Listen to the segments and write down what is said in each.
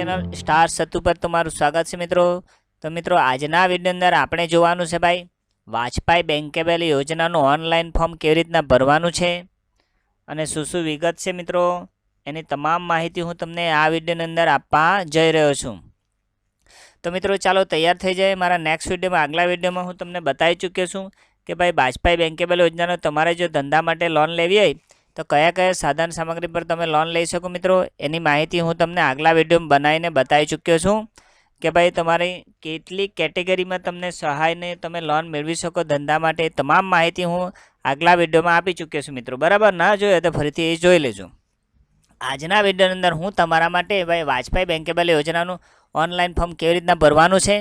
Channel star સત્તુ પર તમારું સ્વાગત છે મિત્રો। તો મિત્રો આજના વિડીયો અંદર આપણે જોવાનું છે ભાઈ વાજપાઈ બેંકેબલ યોજનાનું ઓનલાઈન ફોર્મ કેવી રીતના ભરવાનું છે અને શું વિગત છે મિત્રો એની તમામ માહિતી હું તમને આ વિડીયોની અંદર આપવા જઈ રહ્યો છું। તો મિત્રો ચાલો તૈયાર થઈ જાય। મારા નેક્સ્ટ વિડીયોમાં આગલા વિડીયોમાં હું તમને બતાવી ચૂક્યો છું કે ભાઈ વાજપાઈ બેંકેબલ યોજનાનો તમારે જો ધંધા માટે લોન લેવી હોય તો કયા કયા સાધન સામગ્રી પર તમે લોન લઈ શકો મિત્રો એની માહિતી હું તમને આગલા વિડીયોમાં બનાવીને બતાવી ચૂક્યો છું કે ભાઈ તમારી કેટલી કેટેગરીમાં તમને સહાયને તમે લોન મેળવી શકો ધંધા માટે તમામ માહિતી હું આગલા વિડીયોમાં આપી ચૂક્યો છું મિત્રો। બરાબર, ના જોયો તો ફરીથી એ જોઈ લેજો। આજના વિડીયોની અંદર હું તમારા માટે ભાઈ વાજપાઈ બેંકેબલ યોજનાનું ઓનલાઈન ફોર્મ કેવી રીતના ભરવાનું છે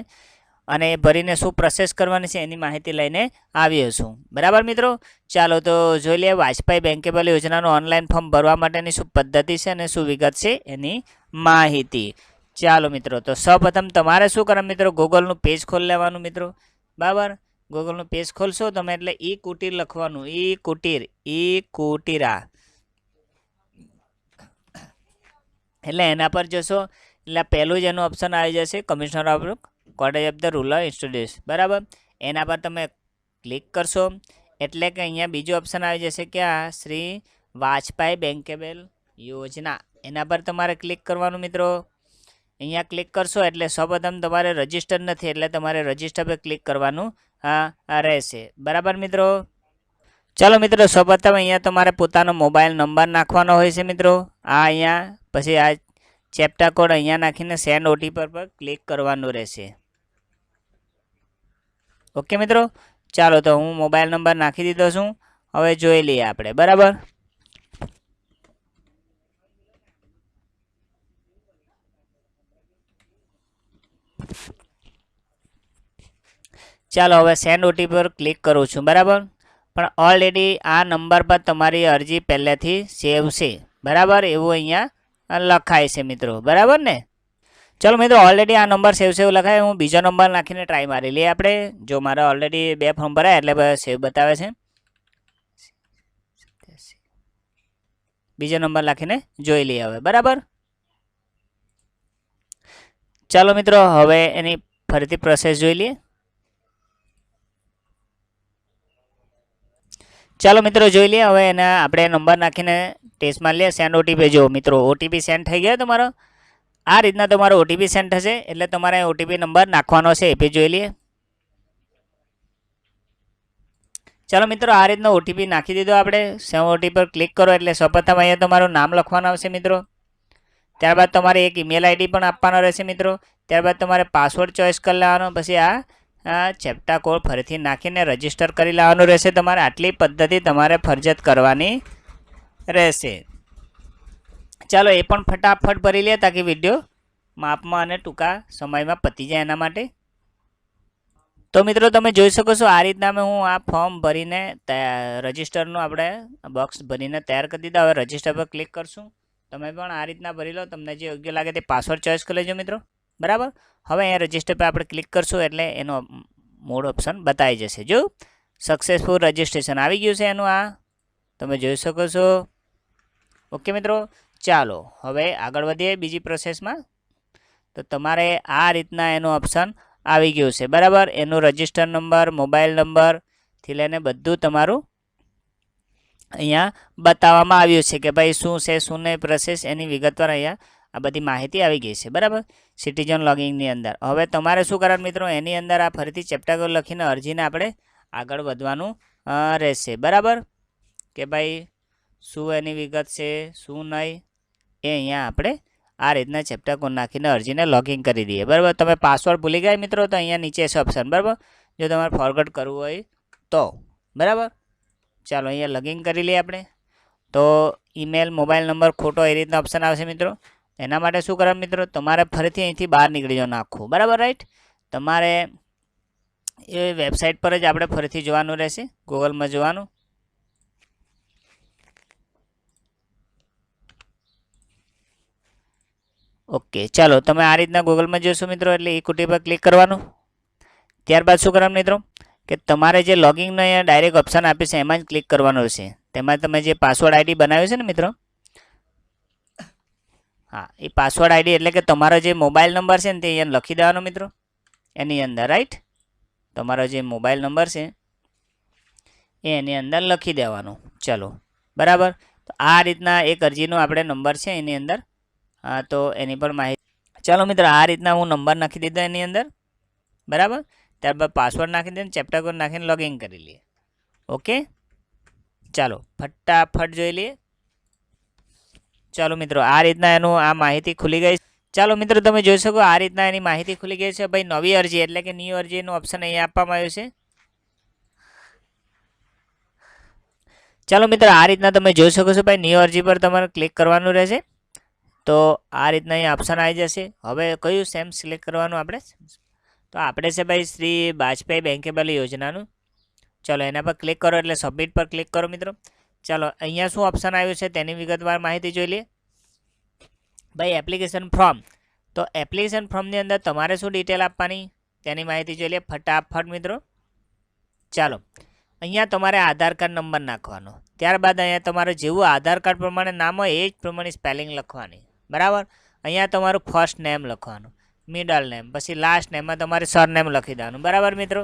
અને એ ભરીને શું પ્રોસેસ કરવાની છે એની માહિતી લઈને આવ્યો છું। બરાબર મિત્રો, ચાલો તો જોઈ લઈએ વાજપાઈ બેંકેબલ યોજનાનું ઓનલાઈન ફોર્મ ભરવા માટેની શું પદ્ધતિ છે અને શું વિગત છે એની માહિતી। ચાલો મિત્રો, તો સૌપ્રથમ તમારે શું કરવાનું મિત્રો, ગૂગલનું પેજ ખોલી લેવાનું મિત્રો। બરાબર, ગૂગલનું પેજ ખોલશો તમે એટલે ઈ કુટીર લખવાનું, ઈ કુટીરા એટલે એના પર જશો એટલે પહેલું જ એનું ઓપ્શન આવી જશે commissioner of cottage of the rural institutes. બરાબર, એના પર તમે ક્લિક કરશો એટલે કે અહીંયા બીજું ઓપ્શન આવી જશે કે આ શ્રી વાજપાઈ બેંકેબલ યોજના, એના પર તમારે ક્લિક કરવાનું મિત્રો। અહીંયા ક્લિક કરશો એટલે સૌપ્રથમ તમારે રજિસ્ટર નથી એટલે તમારે રજિસ્ટર પર ક્લિક કરવાનું રહેશે। બરાબર મિત્રો, ચાલો મિત્રો સૌપ્રથમ અહીંયા તમારે પોતાનો મોબાઈલ નંબર નાખવાનો હોય છે મિત્રો। આ અહીંયા પછી આ ચેપ્ટા કોડ અહીંયા નાખીને સેન્ડ ઓટીપી પર ક્લિક કરવાનું રહેશે। ઓકે મિત્રો, ચાલો તો હું મોબાઈલ નંબર નાખી દીધો છું, હવે જોઈ લઈએ આપણે। બરાબર, ચાલો હવે સેન્ડ ઓટીપી પર ક્લિક કરું છું। બરાબર, પણ ઓલરેડી આ નંબર પર તમારી અરજી પહેલેથી સેવ છે। બરાબર, એવું અહીંયા લખાય છે મિત્રો। બરાબર ને, ચલો મિત્રો ઓલરેડી આ નંબર સેવ લખાય, હું બીજો નંબર નાખીને ટ્રાય મારી લઈએ આપણે। જો મારે ઓલરેડી 2 ફોર્મ ભરાય એટલે સેવ બતાવે છે, બીજો નંબર નાખીને જોઈ લઈએ હવે। બરાબર, ચાલો મિત્રો હવે એની ફરીથી પ્રોસેસ જોઈ લઈએ। ચાલો મિત્રો જોઈ લઈએ હવે એને આપણે નંબર નાખીને ટેસ્ટ મારી લઈએ। સેન્ડ ઓટીપી, જો મિત્રો ઓટીપી સેન્ડ થઈ ગયો તમારો, આ રીતના તમારો ઓટીપી સેન્ડ થશે એટલે તમારે ઓટીપી નંબર નાખવાનો છે એ બી જોઈ લઈએ। ચાલો મિત્રો આ રીતનો ઓટીપી નાખી દીધો આપણે, સેવ ઓટીપી પર ક્લિક કરો એટલે સૌપ્રથમ અહીંયા તમારું નામ લખવાનું આવશે મિત્રો। ત્યારબાદ તમારે એક ઈમેલ આઈડી પણ આપવાનો રહેશે મિત્રો। ત્યારબાદ તમારે પાસવર્ડ ચોઈસ કરી લેવાનો, પછી આ ચેપ્ટા કોડ ફરીથી નાખીને રજીસ્ટર કરી લેવાનું રહેશે તમારે। આટલી પદ્ધતિ તમારે ફરજિયાત કરવાની રહેશે। ચાલો એ પણ ફટાફટ ભરી લે તાકી વિડીયો માપમાં અને ટૂંકા સમયમાં પતી જાય એના માટે। તો મિત્રો તમે જોઈ શકો છો આ રીતના હું આ ફોર્મ ભરીને રજિસ્ટરનું આપણે બોક્સ ભરીને તૈયાર કરી દીધા। હવે રજિસ્ટર પર ક્લિક કરશું, તમે પણ આ રીતના ભરી લો, તમને જે યોગ્ય લાગે તે પાસવર્ડ ચોઈસ કરી લેજો મિત્રો। બરાબર, હવે અહીંયા રજિસ્ટર પર આપણે ક્લિક કરશું એટલે એનો મોડ ઓપ્શન બતાવી જશે। જો સક્સેસફુલ રજિસ્ટ્રેશન આવી ગયું છે એનું, આ તમે જોઈ શકો છો। ઓકે મિત્રો, ચાલો હવે આગળ વધીએ બીજી પ્રોસેસમાં। તો તમારે આ રીતના એનું ઓપ્શન આવી ગયું છે। બરાબર, એનું રજિસ્ટર નંબર, મોબાઈલ નંબરથી લઈને બધું તમારું અહીંયા બતાવવામાં આવ્યું છે કે ભાઈ શું છે શું નહીં પ્રોસેસ એની વિગતવાર અહીંયા આ બધી માહિતી આવી ગઈ છે। બરાબર, સિટીઝન લોગિંગની અંદર હવે તમારે શું કરવાનું મિત્રો, એની અંદર આ ફરીથી ચેપ્ટર કોડ લખીને અરજીને આપણે આગળ વધવાનું રહેશે। બરાબર, કે ભાઈ શું એની વિગત છે શું નહીં એ અહીંયા આપણે આ રીતના ચેપ્ટર કોડ નાખીને અરજીને લોગિન કરી દઈએ। બરાબર, તમે પાસવર્ડ ભૂલી ગયા મિત્રો તો અહીંયા નીચે છે ઓપ્શન। બરાબર, જો તમારે ફોરગોટ કરવું હોય તો। બરાબર, ચાલો અહીંયા લોગિન કરી લઈએ આપણે। તો ઈમેલ, મોબાઈલ નંબર ખોટો એ રીતના ઓપ્શન આવશે મિત્રો। એના માટે શું કરવાનું મિત્રો, તમારે ફરીથી અહીંથી બહાર નીકળી જવાનું આખું। બરાબર, રાઈટ, તમારે એ વેબસાઇટ પર જ આપણે ફરીથી જોવાનું રહેશે, ગૂગલમાં જોવાનું। ઓકે, ચાલો તમે આ રીતના ગૂગલમાં જોશો મિત્રો એટલે એ કુટી પર ક્લિક કરવાનું। ત્યારબાદ શું કરવાનું મિત્રો કે તમારે જે લોગિનનો અહીંયા ડાયરેક્ટ ઓપ્શન આપ્યું છે એમાં જ ક્લિક કરવાનું રહેશે। તેમાં તમે જે પાસવર્ડ આઈડી બનાવ્યો છે ને મિત્રો, હા, એ પાસવર્ડ આઈડી એટલે કે તમારો જે મોબાઈલ નંબર છે ને તે અહીંયા લખી દેવાનો મિત્રો એની અંદર, રાઈટ. તમારો જે મોબાઈલ નંબર છે એ એની અંદર લખી દેવાનો. ચલો બરાબર. તો આ રીતના એક અરજીનો આપણે નંબર છે એની અંદર, તો એની પર માહિતી. ચાલો મિત્રો, આ રીતના હું નંબર નાખી દીધો એની અંદર, બરાબર. ત્યારબાદ પાસવર્ડ નાખી દઈને ચેપ્ટર કોડ નાખીને લોગિન કરી લઈએ. ઓકે, ચાલો ફટાફટ જોઈ લઈએ. ચાલો મિત્રો, આ રીતના એનું આ માહિતી ખુલી ગઈ. ચાલો મિત્રો, તમે જોઈ શકો આ રીતના એની માહિતી ખુલી ગઈ છે. ભાઈ નવી અરજી એટલે કે ન્યૂ અરજીનું ઓપ્શન અહીંયા આપવામાં આવ્યું છે. ચાલો મિત્રો, આ રીતના તમે જોઈ શકો છો. ભાઈ ન્યૂ અરજી પર તમારે ક્લિક કરવાનું રહેશે. તો આ રીતના અહીંયા ઓપ્શન આવી જશે. હવે કયું સેમ સિલેક્ટ કરવાનું આપણે? તો આપણે છે ભાઈ શ્રી વાજપેયી બેંકેબલ યોજનાનું. ચાલો એના પર ક્લિક કરો એટલે સબમિટ પર ક્લિક કરો મિત્રો. ચાલો અહીંયા શું ઓપ્શન આવ્યું છે તેની વિગતવાર માહિતી જોઈ લઈએ. ભાઈ એપ્લિકેશન ફોર્મ. તો એપ્લિકેશન ફોર્મની અંદર તમારે શું ડિટેલ આપવાની તેની માહિતી જોઈ લઈએ ફટાફટ મિત્રો. ચાલો અહીંયા તમારે આધાર કાર્ડ નંબર નાખવાનો. ત્યારબાદ અહીંયા તમારે જેવું આધાર કાર્ડ પ્રમાણે નામ હોય એ જ પ્રમાણે સ્પેલિંગ લખવાની, બરાબર. અહીંયા તમારું ફર્સ્ટ નેમ લખવાનું, મિડલ નેમ, પછી લાસ્ટ નેમમાં તમારે સરનેમ લખી દેવાનું, બરાબર મિત્રો.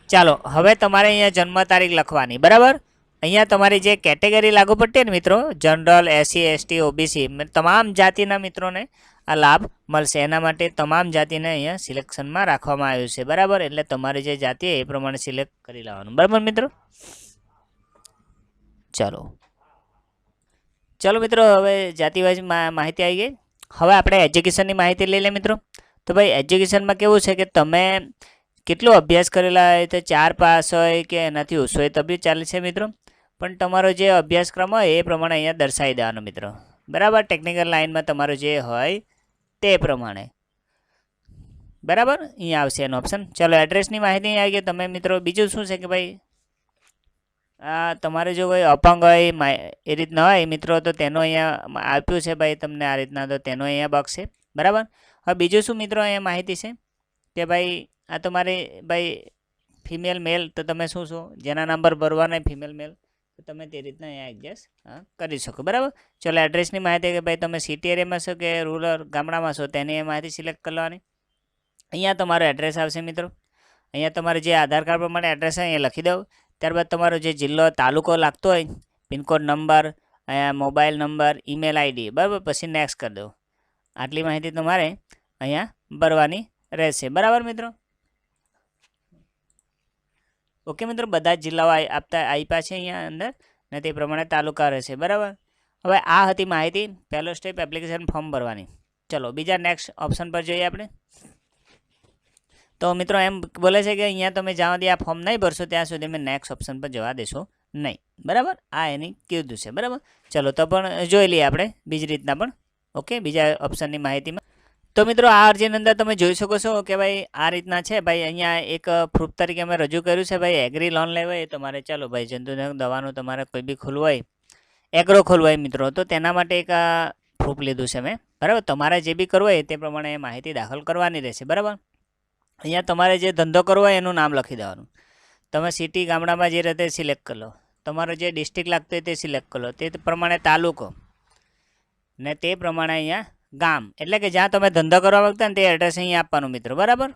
ચાલો હવે તમારે અહીંયા જન્મ તારીખ લખવાની, બરાબર. અહીંયા તમારી જે કેટેગરી લાગુ પડતી ને મિત્રો, જનરલ, એસસી, એસટી, ઓબીસી, તમામ જાતિના મિત્રોને આ લાભ મળશે. એના માટે તમામ જાતિને અહીંયા સિલેક્શનમાં રાખવામાં આવ્યું છે, બરાબર. એટલે તમારી જે જાતિ એ પ્રમાણે સિલેક્ટ કરી લેવાનું, બરાબર મિત્રો. ચાલો મિત્રો, હવે જાતિવાઇઝ માહિતી આવી ગઈ. હવે આપણે એજ્યુકેશનની માહિતી લઈ લે મિત્રો. તો ભાઈ એજ્યુકેશનમાં કેવું છે કે તમે કેટલો અભ્યાસ કરેલા હોય તો 4 પાસ હોય કે એનાથી ઓછો હોય તો બી ચાલે છે મિત્રો. પણ તમારો જે અભ્યાસક્રમ હોય એ પ્રમાણે અહીંયા દર્શાવી દેવાનો મિત્રો, બરાબર. ટેકનિકલ લાઇનમાં તમારો જે હોય તે પ્રમાણે, બરાબર. અહીંયા આવશે એનો ઓપ્શન. ચાલો એડ્રેસની માહિતી આવી ગઈ. તમે મિત્રો બીજું શું છે કે ભાઈ તમારે જો કોઈ અપંગ હોય એ રીતના હોય મિત્રો તો તેનો અહીંયા આપ્યું છે ભાઈ તમને આ રીતના, તો તેનો અહીંયા બોક્સ છે, બરાબર. હવે બીજું શું મિત્રો અહીંયા માહિતી છે કે ભાઈ આ તમારે ભાઈ ફિમેલ મેલ, તો તમે શું છો જેના નંબર ભરવાના ફિમેલ મેલ તો તમે તે રીતના અહીંયા એડજસ્ટ કરી શકો, બરાબર. ચલો એડ્રેસની માહિતી કે ભાઈ તમે સિટી એરિયામાં છો કે રૂરલ ગામડામાં છો તેની એ માહિતી સિલેક્ટ કરવાની. અહીંયા તમારો એડ્રેસ આવશે મિત્રો. અહીંયા તમારે જે આધાર કાર્ડ પ્રમાણે એડ્રેસ છે અહીંયા લખી દો. ત્યારબાદ તમારો જે જિલ્લો તાલુકો લાગતો હોય, પિનકોડ નંબર, અહીંયા મોબાઈલ નંબર, ઈમેલ આઈડી, બરાબર. પછી નેક્સ્ટ કરી દો. આટલી માહિતી તમારે અહીંયા ભરવાની રહેશે, બરાબર મિત્રો. ઓકે મિત્રો, બધા જ જિલ્લાઓ આપ્યા છે અહીંયા અંદર ને તે પ્રમાણે તાલુકા રહેશે, બરાબર. હવે આ હતી માહિતી, પહેલો સ્ટેપ એપ્લિકેશન ફોર્મ ભરવાની. ચલો બીજા નેક્સ્ટ ઓપ્શન પર જોઈએ આપણે. તો મિત્રો એમ બોલે છે કે અહીંયા તમે જ્યાં સુધી આ ફોર્મ નહીં ભરશો ત્યાં સુધી મેં નેક્સ્ટ ઓપ્શન પર જવા દેશો નહીં, બરાબર. આ એની કીધું છે, બરાબર. ચલો તો પણ જોઈ લઈએ આપણે બીજી રીતના પણ. ઓકે, બીજા ઓપ્શનની માહિતીમાં તો મિત્રો આ અરજીની અંદર તમે જોઈ શકો છો કે ભાઈ આ રીતના છે. ભાઈ અહીંયા એક પ્રૂફ તરીકે અમે રજૂ કર્યું છે ભાઈ એગ્રી લોન લેવી હોય તમારે. ચાલો ભાઈ જંતુનાશક દવાનું તમારે કોઈ બી ખોલવું હોય, એગ્રો ખોલવું હોય મિત્રો, તો તેના માટે એક પ્રૂફ લીધું છે મેં, બરાબર. તમારે જે બી કરવું હોય તે પ્રમાણે માહિતી દાખલ કરવાની રહેશે, બરાબર. અહીંયા તમારે જે ધંધો કરવો હોય એનું નામ લખી દેવાનું. તમે સિટી ગામડામાં જે રીતે સિલેક્ટ કરી લો, તમારો જે ડિસ્ટ્રિક્ટ લાગતો હોય તે સિલેક્ટ કરી લો, તે પ્રમાણે તાલુકો ને તે પ્રમાણે અહીંયા ગામ, એટલે કે જ્યાં તમે ધંધો કરવા માગતા ને તે એડ્રેસ અહીંયા આપવાનું મિત્રો, બરાબર.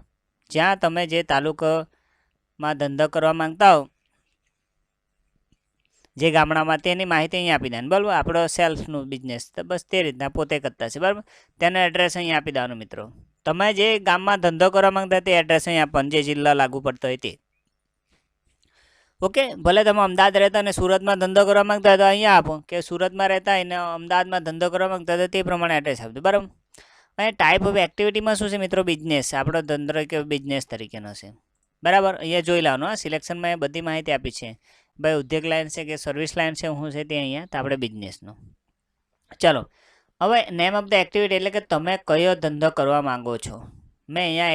જ્યાં તમે જે તાલુકામાં ધંધો કરવા માંગતા હો જે ગામડામાં તેની માહિતી અહીંયા આપી દેવાની, બરાબર. આપણો સેલ્ફનું બિઝનેસ તો બસ તે રીતના પોતે કરતા છે, બરાબર. તેનો એડ્રેસ અહીંયા આપી દેવાનું મિત્રો. તમે જે ગામમાં ધંધો કરવા માંગતા તે એડ્રેસ અહીંયા આપવાનું, જે જિલ્લા લાગુ પડતો હોય તે. ઓકે, ભલે તમે અમદાવાદ રહેતા અને સુરતમાં ધંધો કરવા માંગતા હોય તો અહીંયા આપો, કે સુરતમાં રહેતા અને અમદાવાદમાં ધંધો કરવા માંગતા હોય તો તે પ્રમાણે એડ્રેસ આપજો, બરાબર. અને ટાઈપ ઓફ એક્ટિવિટીમાં શું છે મિત્રો, બિઝનેસ, આપણો ધંધો કે બિઝનેસ તરીકેનો છે, બરાબર. અહીંયા જોઈ લેવાનું. સિલેક્શનમાં એ બધી માહિતી આપી છે ભાઈ, ઉદ્યોગ લાઇન છે કે સર્વિસ લાઇન છે, શું છે તે અહીંયા તો આપણે બિઝનેસનું. ચાલો હવે નેમ ઓફ ધ એક્ટિવિટી એટલે કે તમે કયો ધંધો કરવા માંગો છો. મેં અહીંયા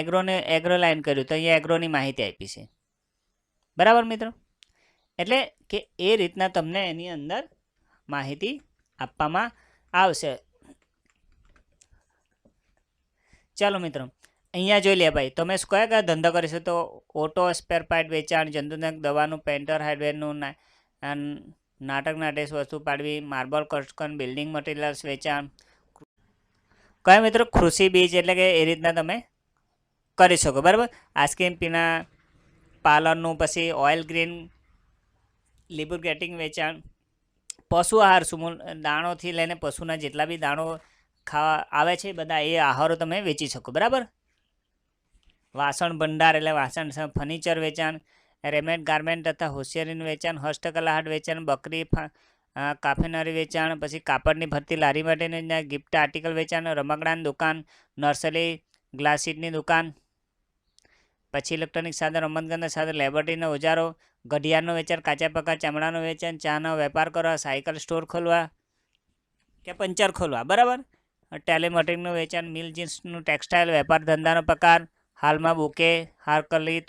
એગ્રો લાઇન કર્યું તો અહીંયા એગ્રોની માહિતી આપી છે, બરાબર મિત્રો. એટલે કે એ રીતના તમને એની અંદર માહિતી આપવામાં આવશે. ચાલો મિત્રો અહીંયા જોઈ લે ભાઈ, તમે કયા કયા ધંધો કરીશો તો ઓટો સ્પેર પાર્ટ વેચાણ, જંતુનાશક દવાનું, પેન્ટર હાર્ડવેરનું, નાટક નાટેશ વસ્તુ પાડવી, માર્બલ કસ્ટકન, બિલ્ડિંગ મટીરિયલ્સ વેચાણ, કયા મિત્રો કૃષિ બીજ એટલે કે એ રીતના તમે કરી શકો, બરાબર. આઈસ્ક્રીમ પીણા પાર્લરનું, પછી ઓઇલ ગ્રીન લિબ્રુકેટિંગ વેચાણ, પશુ આહાર સુમૂલ દાણોથી લઈને પશુના જેટલા બી દાણો ખાવા આવે છે બધા એ આહારો તમે વેચી શકો, બરાબર. વાસણ ભંડાર એટલે વાસણ ફર્નિચર વેચાણ, રેમેડ ગાર્મેન્ટ તથા હોશિયારીનું વેચાણ, હસ્તકલા હાટ વેચાણ, બકરી કાફેનરી વેચાણ, પછી કાપડની ભરતી લારી માટેની ગિફ્ટ આર્ટિકલ વેચાણ, રમકડાની દુકાન, નર્સરી ગ્લાસ સીટની દુકાન, પછી ઇલેક્ટ્રોનિક સાધન, રમતગમતના સાધન, લેબોરેટરીના ઓજારો, ઘડિયાળનું વેચાણ, કાચા પાકા ચામડાનું વેચાણ, ચાનો વેપાર કરવા, સાયકલ સ્ટોર ખોલવા કે પંચર ખોલવા, બરાબર. ટેલિમેટિકનું વેચાણ, મિલ જીન્સનું ટેક્સટાઇલ વેપાર ધંધાનો પ્રકાર, હાલમાં બુકે, હારકલી,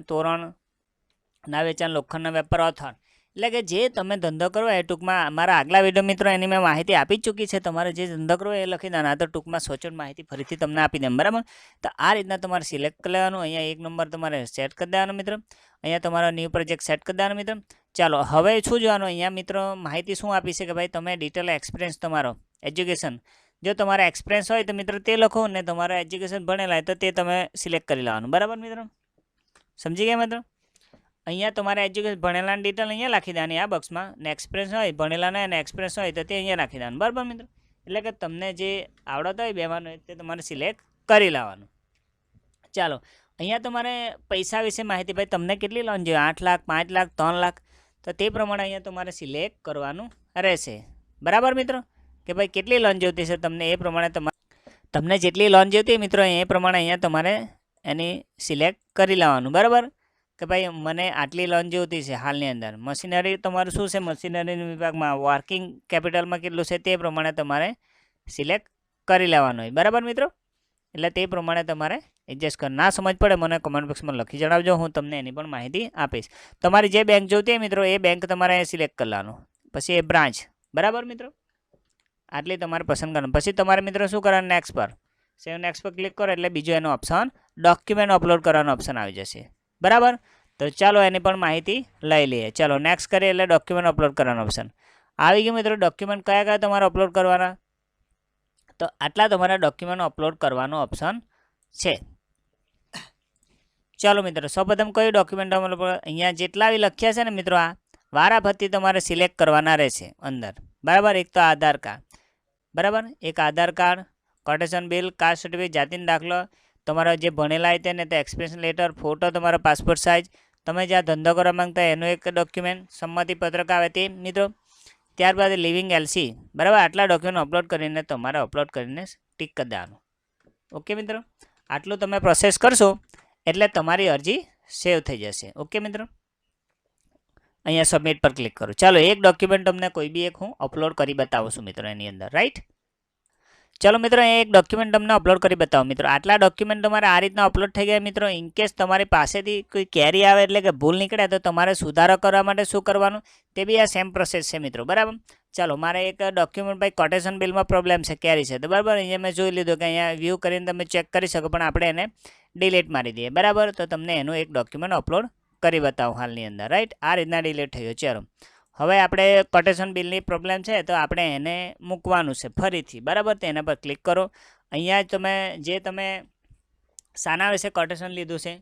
તોરણના વેચાણ, લોખંડના વેપાર ઓથાર. એટલે કે જે તમે ધંધો કરો એ ટૂંકમાં મારા આગલા વિડીયો મિત્રો એની મેં માહિતી આપી જ ચૂકી છે. તમારે જે ધંધો કરો એ લખી દેવાના, તો ટૂંકમાં સચોટ માહિતી ફરીથી તમને આપી દેમ, બરાબર. તો આ રીતના તમારે સિલેક્ટ કરી લેવાનું. અહીંયા એક નંબર તમારે સેટ કરી દેવાનો મિત્રો. અહીંયા તમારો ન્યૂ પ્રોજેક્ટ સેટ કરી દેવાનો મિત્રો. ચાલો હવે શું જોવાનું, અહીંયા મિત્રો માહિતી શું આપી છે કે ભાઈ તમે ડિટેલ એક્સપિરિયન્સ તમારો એજ્યુકેશન, જો તમારા એક્સપિરિયન્સ હોય તો મિત્રો તે લખો, ને તમારા એજ્યુકેશન ભણેલા હોય તો તે તમે સિલેક્ટ કરી લેવાનું, બરાબર મિત્રો. સમજી ગયા મિત્રો. અહીંયા તમારે એજ્યુકેશન ભણેલાની ડિટેલ અહીંયા લખી દેવાની આ બોક્સમાં, ને એક્સપિરિયન્સ હોય ભણેલાના અને એક્સપિરિયન્સ હોય તો તે અહીંયા લખી દેવાનું, બરાબર મિત્રો. એટલે કે તમને જે આવડત હોય બેમાં તે તમારે સિલેક્ટ કરી લેવાનું. ચાલો અહીંયા તમારે પૈસા વિશે માહિતી, ભાઈ તમને કેટલી લોન જોઈએ, 8 લાખ, 5 લાખ, 3 લાખ, તો તે પ્રમાણે અહીંયા તમારે સિલેક્ટ કરવાનું રહેશે, બરાબર મિત્રો. કે ભાઈ કેટલી લોન જોઈતી છે તમને એ પ્રમાણે તમને જેટલી લોન જોઈતી મિત્રો એ પ્રમાણે અહીંયા તમારે એની સિલેક્ટ કરી લેવાનું, બરાબર. કે ભાઈ મને આટલી લોન જોઈતી છે હાલની અંદર. મશીનરી તમારું શું છે, મશીનરી વિભાગમાં વર્કિંગ કેપિટલમાં કેટલું છે તે પ્રમાણે તમારે સિલેક્ટ કરી લેવાનું હોય, બરાબર મિત્રો. એટલે તે પ્રમાણે તમારે એડજસ્ટ કર. ના સમજ પડે મને કમેન્ટ બોક્સમાં લખી જણાવજો, હું તમને એની પણ માહિતી આપીશ. તમારી જે બેંક જોઈતી હોય મિત્રો એ બેંક તમારે સિલેક્ટ કરી લેવાનું, પછી એ બ્રાન્ચ, બરાબર મિત્રો. આટલી તમારે પસંદ કરવાનું. પછી તમારે મિત્રો શું કરવાનું, નેક્સ્ટ પર સેવ નેક્સ્ટ પર ક્લિક કરો એટલે બીજો એનો ઓપ્શન ડોક્યુમેન્ટ અપલોડ કરવાનો ઓપ્શન આવી જશે, બરાબર. તો ચાલો એની પણ માહિતી લઈ લઈએ. ચાલો નેક્સ્ટ કરીએ એટલે ડોક્યુમેન્ટ અપલોડ કરવાનો ઓપ્શન આવી ગયું મિત્રો. ડોક્યુમેન્ટ કયા કયા તમારે અપલોડ કરવાના, તો આટલા તમારા ડોક્યુમેન્ટ અપલોડ કરવાનો ઓપ્શન છે. ચાલો મિત્રો સૌપ્રથમ કયું ડોક્યુમેન્ટ અહીંયા જેટલા બી લખ્યા છે ને મિત્રો આ વારાફરતી તમારે સિલેક્ટ કરવાના રહેશે અંદર, બરાબર. એક તો આધાર કાર્ડ, બરાબર. એક Aadhaar card, quotation bill, caste certificate, જાતિનો દાખલો, તમારા જે ભણેલા હોય તેને તે એક્સપિરિયન્સ લેટર, ફોટો તમારો પાસપોર્ટ સાઇઝ, તમે જ્યાં ધંધો કરવા માંગતા એનું એક ડોક્યુમેન્ટ, સંમતિ પત્રક આવે તે મિત્રો. ત્યારબાદ લિવિંગ એલસી, બરાબર. આટલા ડોક્યુમેન્ટ અપલોડ કરીને તમારે અપલોડ કરીને ટિક કરી દેવાનું, ઓકે મિત્રો. આટલું તમે પ્રોસેસ કરશો એટલે તમારી અરજી સેવ થઈ જશે, ઓકે મિત્રો. અહીંયા સબમિટ પર ક્લિક કરું. ચાલો એક ડોક્યુમેન્ટ તમને કોઈ બી એક હું અપલોડ કરી બતાવું છું મિત્રો એની અંદર, રાઈટ. ચાલો મિત્રો એક ડોક્યુમેન્ટ તમને અપલોડ કરી બતાવો મિત્રો. આટલા ડોક્યુમેન્ટ તમારે આ રીતના અપલોડ થઈ ગયા મિત્રો. ઇનકેસ તમારી પાસેથી કોઈ કેરી આવે એટલે કે ભૂલ નીકળે તો તમારે સુધારો કરવા માટે શું કરવાનું તે બી આ સેમ પ્રોસેસ છે મિત્રો, બરાબર. ચાલો મારે એક ડોક્યુમેન્ટ ભાઈ કોટેશન બિલમાં પ્રોબ્લેમ છે, કેરી છે, તો બરાબર. અહીંયા મેં જોઈ લીધું કે અહીંયા વ્યૂ કરીને તમે ચેક કરી શકો, પણ આપણે એને ડિલીટ મારી દઈએ, બરાબર. તો તમને એનું એક ડોક્યુમેન્ટ અપલોડ કરી બતાવું હાલની અંદર, રાઈટ. આ રીતના ડિલીટ થઈ ગયો. ચાલો હવે આપણે કોટેશન બિલની પ્રોબ્લેમ છે તો આપણે એને મૂકવાનું છે ફરીથી, બરાબર. તો એના પર ક્લિક કરો. અહીંયા તમે શાના વિશે કોટેશન લીધું છે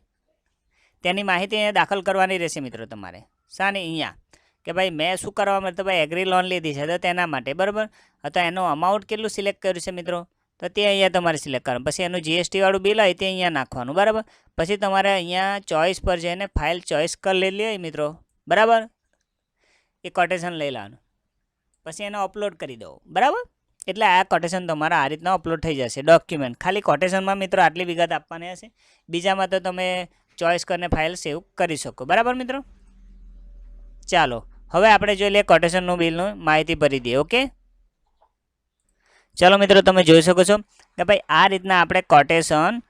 તેની માહિતી અહીંયા દાખલ કરવાની રહેશે મિત્રો તમારે. શાની અહીંયા કે ભાઈ મેં શું કરવા માટે ભાઈ એગ્રી લોન લીધી છે તો તેના માટે, બરાબર. તો એનું અમાઉન્ટ કેટલું સિલેક્ટ કર્યું છે મિત્રો, તો તે અહીંયા તમારે સિલેક્ટ કરવાનું. પછી એનું જીએસટી વાળું બિલ હોય તે અહીંયા નાખવાનું, બરાબર. પછી તમારે અહીંયા ચોઈસ પર જઈને ફાઇલ ચોઈસ કરી લેલી હોય મિત્રો, બરાબર. એ કોટેશન લઈ લેવાનું, પછી એને અપલોડ કરી દો, બરાબર. એટલે આ કોટેશન તમારા આ રીતના અપલોડ થઈ જશે ડોક્યુમેન્ટ. ખાલી કોટેશનમાં મિત્રો આટલી વિગત આપવાની હશે, બીજામાં તો તમે ચોઈસ કરીને ફાઇલ સેવ કરી શકો, બરાબર મિત્રો. ચાલો હવે આપણે જોઈ લઈએ કોટેશનનું બિલનું માહિતી ભરી દઈએ, ઓકે. ચાલો મિત્રો તમે જોઈ શકો છો કે ભાઈ આ રીતના આપણે કોટેશન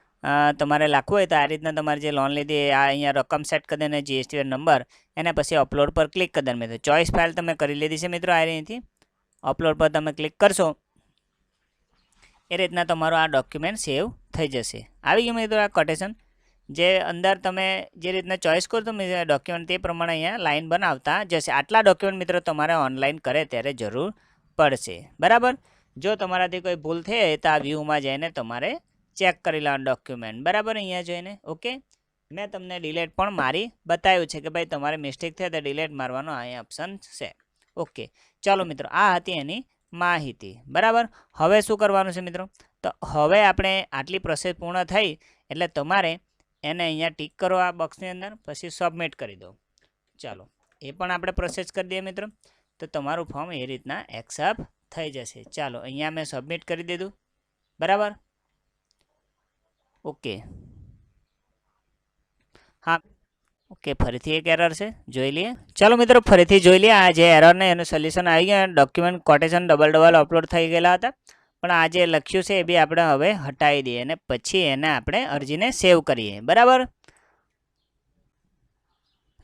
તમારે લખવું હોય તો આ રીતના તમારે જે લોન લીધી આ અહીંયા રકમ સેટ કરી દે, જીએસટી નંબર, એને પછી અપલોડ પર ક્લિક કરી દે મિત્રો. ચોઈસ ફાઇલ તમે કરી લીધી છે મિત્રો. આ રીતથી અપલોડ પર તમે ક્લિક કરશો એ રીતના તમારો આ ડોક્યુમેન્ટ સેવ થઈ જશે. આવી ગયું મિત્રો આ કોટેશન. જે અંદર તમે જે રીતના ચોઈસ કરો તો ડોક્યુમેન્ટ તે પ્રમાણે અહીંયા લાઈન બનાવતા જશે. આટલા ડોક્યુમેન્ટ મિત્રો તમારે ઓનલાઈન કરે ત્યારે જરૂર પડશે. બરાબર. જો તમારાથી કોઈ ભૂલ થઈ તો આ વ્યૂમાં જઈને તમારે ચેક કરી લેવાનું ડોક્યુમેન્ટ. બરાબર. અહીંયા જોઈને ઓકે. મેં તમને ડિલેટ પણ મારી બતાવ્યું છે કે ભાઈ તમારે મિસ્ટેક થાય તો ડિલેટ મારવાનો અહીંયા ઓપ્શન છે. ઓકે. ચાલો મિત્રો, આ હતી એની માહિતી. બરાબર. હવે શું કરવાનું છે મિત્રો? તો હવે આપણે આટલી પ્રોસેસ પૂર્ણ થઈ એટલે તમારે એને અહીંયા ટીક કરો આ બોક્સની અંદર, પછી સબમિટ કરી દો. ચાલો, એ પણ આપણે પ્રોસેસ કરી દઈએ મિત્રો. તો તમારું ફોર્મ એ રીતના એક્સેપ્ટ થઈ જશે. ચાલો, અહીંયા મેં સબમિટ કરી દીધું. બરાબર. ઓકે. હા, ઓકે. ફરીથી એક એરર છે, જોઈ લઈએ. ચાલો મિત્રો, ફરીથી જોઈ લઈએ. આ જે એરરને એનું સોલ્યુશન આવી ગયા. ડોક્યુમેન્ટ કોટેશન ડબલ અપલોડ થઈ ગયેલા હતા, પણ આ જે લખ્યું છે એ બી આપણે હવે હટાવી દઈએ અને પછી એને આપણે અરજીને સેવ કરીએ. બરાબર.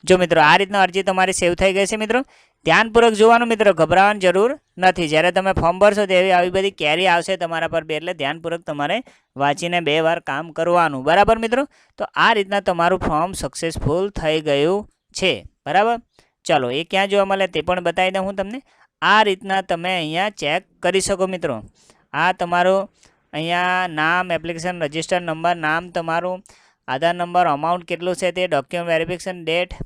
જો મિત્રો, આ રીતના અરજી તમારી સેવ થઈ ગઈ છે મિત્રો. ધ્યાનપૂર્વક જોવાનું મિત્રો, ગભરાવાની જરૂર નથી. જ્યારે તમે ફોર્મ ભરશો તેવી આવી બધી ક્વેરી આવશે તમારા પર, એટલે ધ્યાનપૂર્વક તમારે વાંચીને 2 વાર કામ કરવાનું. બરાબર મિત્રો. તો આ રીતના તમારું ફોર્મ સક્સેસફુલ થઈ ગયું છે. બરાબર. ચાલો, એ ક્યાં જોવા મળે તે પણ બતાવી દઉં હું તમને. આ રીતના તમે અહીંયા ચેક કરી શકો મિત્રો. આ તમારું અહીંયા નામ, એપ્લિકેશન રજિસ્ટર નંબર, નામ તમારું, આધાર નંબર, અમાઉન્ટ કેટલું છે તે, document verification date,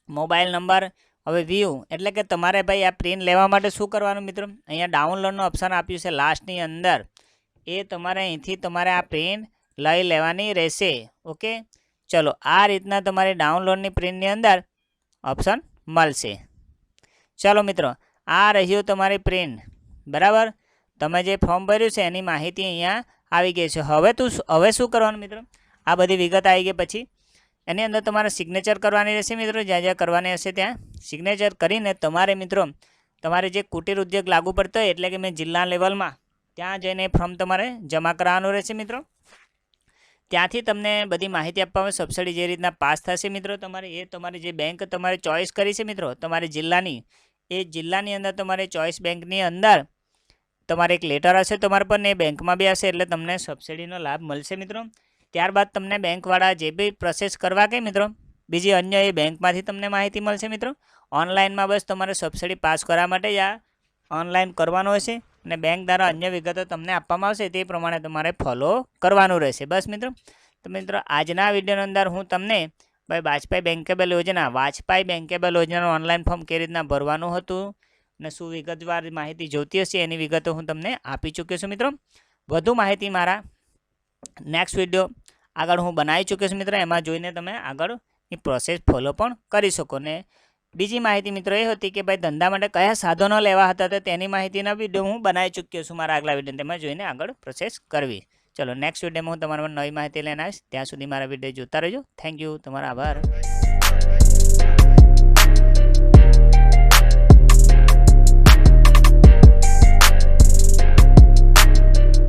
mobile number. હવે વ્યૂ એટલે કે તમારે ભાઈ આ પ્રિન્ટ લેવા માટે શું કરવાનું મિત્રો? અહીંયા ડાઉનલોડનું ઓપ્શન આપ્યું છે લાસ્ટની અંદર, એ તમારે અહીંથી તમારે આ પ્રિન્ટ લઈ લેવાની રહેશે. ઓકે. ચલો, આ રીતના તમારી ડાઉનલોડની પ્રિન્ટની અંદર ઓપ્શન મળશે. ચાલો મિત્રો, આ રહ્યું તમારી પ્રિન્ટ. બરાબર. તમે જે ફોર્મ ભર્યું છે એની માહિતી અહીંયા આવી ગઈ છે. હવે શું કરવાનું મિત્રો? આ બધી વિગત આવી ગઈ પછી એની અંદર તમારે સિગ્નેચર કરવાની રહેશે મિત્રો. જ્યાં જ્યાં કરવાની હશે ત્યાં સિગ્નેચર કરીને તમારે મિત્રો તમારે જે કુટીર ઉદ્યોગ લાગુ પડતો હોય એટલે કે મેં જિલ્લા લેવલમાં ત્યાં જઈને ફોર્મ તમારે જમા કરાવવાનું રહેશે મિત્રો. ત્યાંથી તમને બધી માહિતી આપવામાં સબસિડી જે રીતના પાસ થશે મિત્રો તમારે, એ તમારી જે બેંક તમારે ચોઈસ કરી છે મિત્રો તમારી જિલ્લાની, એ જિલ્લાની અંદર તમારે ચોઈસ બેંકની અંદર તમારે એક લેટર હશે તમારા પર ને એ બેંકમાં બી હશે એટલે તમને સબસિડીનો લાભ મળશે મિત્રો. ત્યારબાદ તમને બેંકવાળા જે બી પ્રોસેસ કરવા કે મિત્રો બીજી અન્ય એ બેંકમાંથી તમને માહિતી મળશે મિત્રો. ઓનલાઈનમાં બસ તમારે સબસિડી પાસ કરવા માટે જ આ ઓનલાઈન કરવાનું હશે અને બેંક દ્વારા અન્ય વિગતો તમને આપવામાં આવશે તે પ્રમાણે તમારે ફોલો કરવાનું રહેશે. બસ મિત્રો. તો મિત્રો, આજના વિડીયોની અંદર હું તમને ભાઈ વાજપાઈ બેંકેબલ યોજનાનું ઓનલાઈન ફોર્મ કેવી રીતના ભરવાનું હતું અને શું વિગતવાર માહિતી જોઈતી હશે એની વિગતો હું તમને આપી ચૂક્યો છું મિત્રો. વધુ માહિતી મારા નેક્સ્ટ વિડીયો આગળ હું બનાવી ચૂક્યો છું મિત્રો, એમાં જોઈને તમે આગળની પ્રોસેસ ફોલો પણ કરી શકો. ને બીજી માહિતી મિત્રો એ હતી કે ભાઈ ધંધા માટે કયા સાધનો લેવા હતા તો તેની માહિતીના વિડીયો હું બનાવી ચૂક્યો છું મારા આગલા વિડીયો, તેમાં જોઈને આગળ પ્રોસેસ કરવી. ચલો, નેક્સ્ટ વિડીયોમાં હું તમારા નવી માહિતી લઈને આવીશ. ત્યાં સુધી મારા વિડીયો જોતા રહેજો. Thank you. તમારો આભાર.